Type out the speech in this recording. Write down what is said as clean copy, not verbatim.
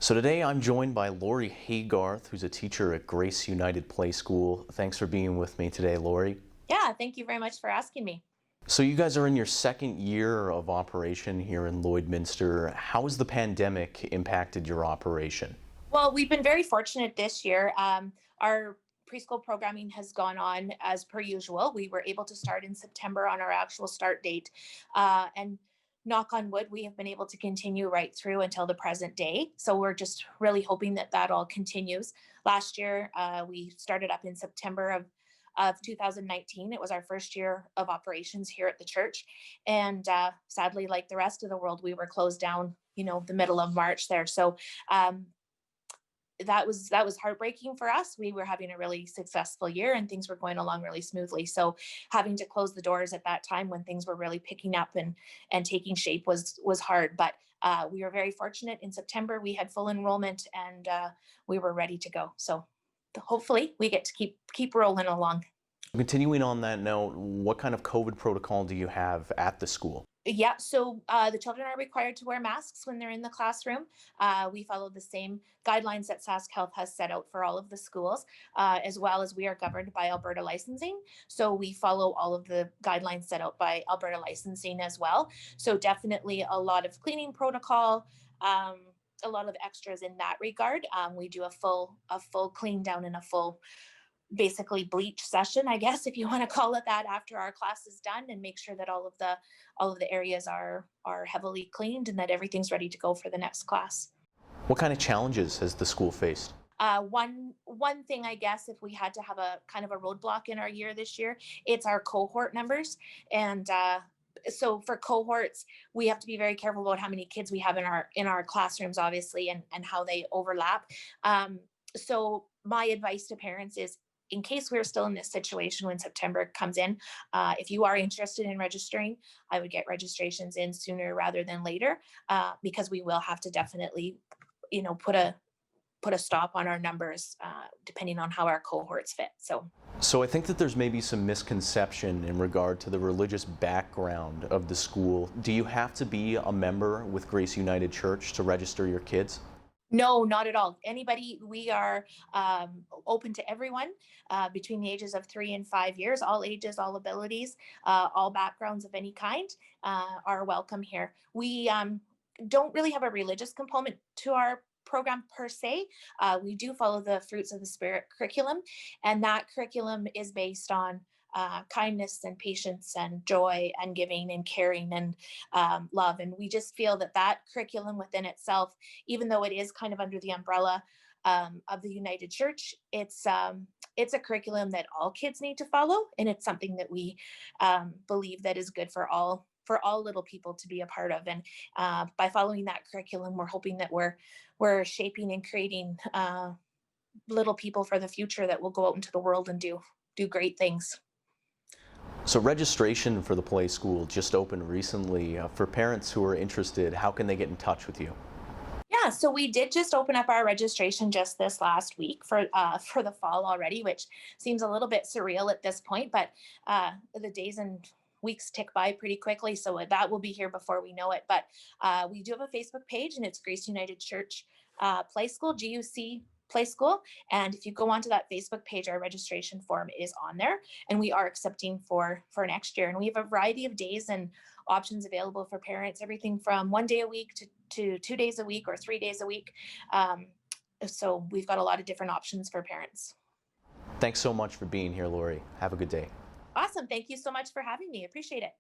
So today I'm joined by Lori Haygarth, who's a teacher at Grace United Playschool. Thanks for being with me today, Lori. Yeah, thank you very much for asking me. So you guys are in your second year of operation here in Lloydminster. How has the pandemic impacted your operation? Well, we've been very fortunate this year. Our preschool programming has gone on as per usual. We were able to start in September on our actual start date. And knock on wood, we have been able to continue right through until the present day. So we're just really hoping that that all continues. Last year, we started up in September of 2019. It was our first year of operations here at the church. And sadly, like the rest of the world, we were closed down, the middle of March there. So um, that was heartbreaking for us. We were having a really successful year and things were going along really smoothly. So having to close the doors at that time when things were really picking up and taking shape was hard. But we were very fortunate. In September, we had full enrollment and we were ready to go. So hopefully we get to keep rolling along. Continuing on that note, what kind of COVID protocol do you have at the school? Yeah, so the children are required to wear masks when they're in the classroom. We follow the same guidelines that SaskHealth has set out for all of the schools, as well as we are governed by Alberta licensing. So we follow all of the guidelines set out by Alberta licensing as well. So definitely a lot of cleaning protocol. A lot of extras in that regard. We do a full clean down and a full basically bleach session, I guess, if you want to call it that, after our class is done, and make sure that all of the areas are heavily cleaned and that everything's ready to go for the next class. What kind of challenges has the school faced? One thing, I guess, if we had to have a kind of a roadblock in our year this year, it's our cohort numbers. And so for cohorts, we have to be very careful about how many kids we have in our classrooms, obviously, and how they overlap. So my advice to parents is, in case we're still in this situation when September comes in, if you are interested in registering, I would get registrations in sooner rather than later, because we will have to definitely, put a stop on our numbers, depending on how our cohorts fit. So I think that there's maybe some misconception in regard to the religious background of the school. Do you have to be a member with Grace United Church to register your kids? No, not at all. Anybody, we are open to everyone between the ages of 3 and 5 years, all ages, all abilities, all backgrounds of any kind are welcome here. We don't really have a religious component to our program per se. We do follow the Fruits of the Spirit curriculum, and that curriculum is based on kindness and patience and joy and giving and caring and love. And we just feel that that curriculum within itself, even though it is kind of under the umbrella of the United Church, it's a curriculum that all kids need to follow, and it's something that we believe that is good for all little people to be a part of. And by following that curriculum, we're hoping that we're shaping and creating little people for the future that will go out into the world and do great things. So registration for the Play School just opened recently. For parents who are interested, how can they get in touch with you? Yeah, so we did just open up our registration just this last week for the fall already, which seems a little bit surreal at this point, but the days and weeks tick by pretty quickly, so that will be here before we know it. But we do have a Facebook page, and it's Grace United Church Play School, GUC Play School. And if you go onto that Facebook page, our registration form is on there, and we are accepting for next year. And we have a variety of days and options available for parents, everything from 1 day a week to 2 days a week or 3 days a week. So we've got a lot of different options for parents. Thanks so much for being here, Lori. Have a good day. Awesome. Thank you so much for having me. Appreciate it.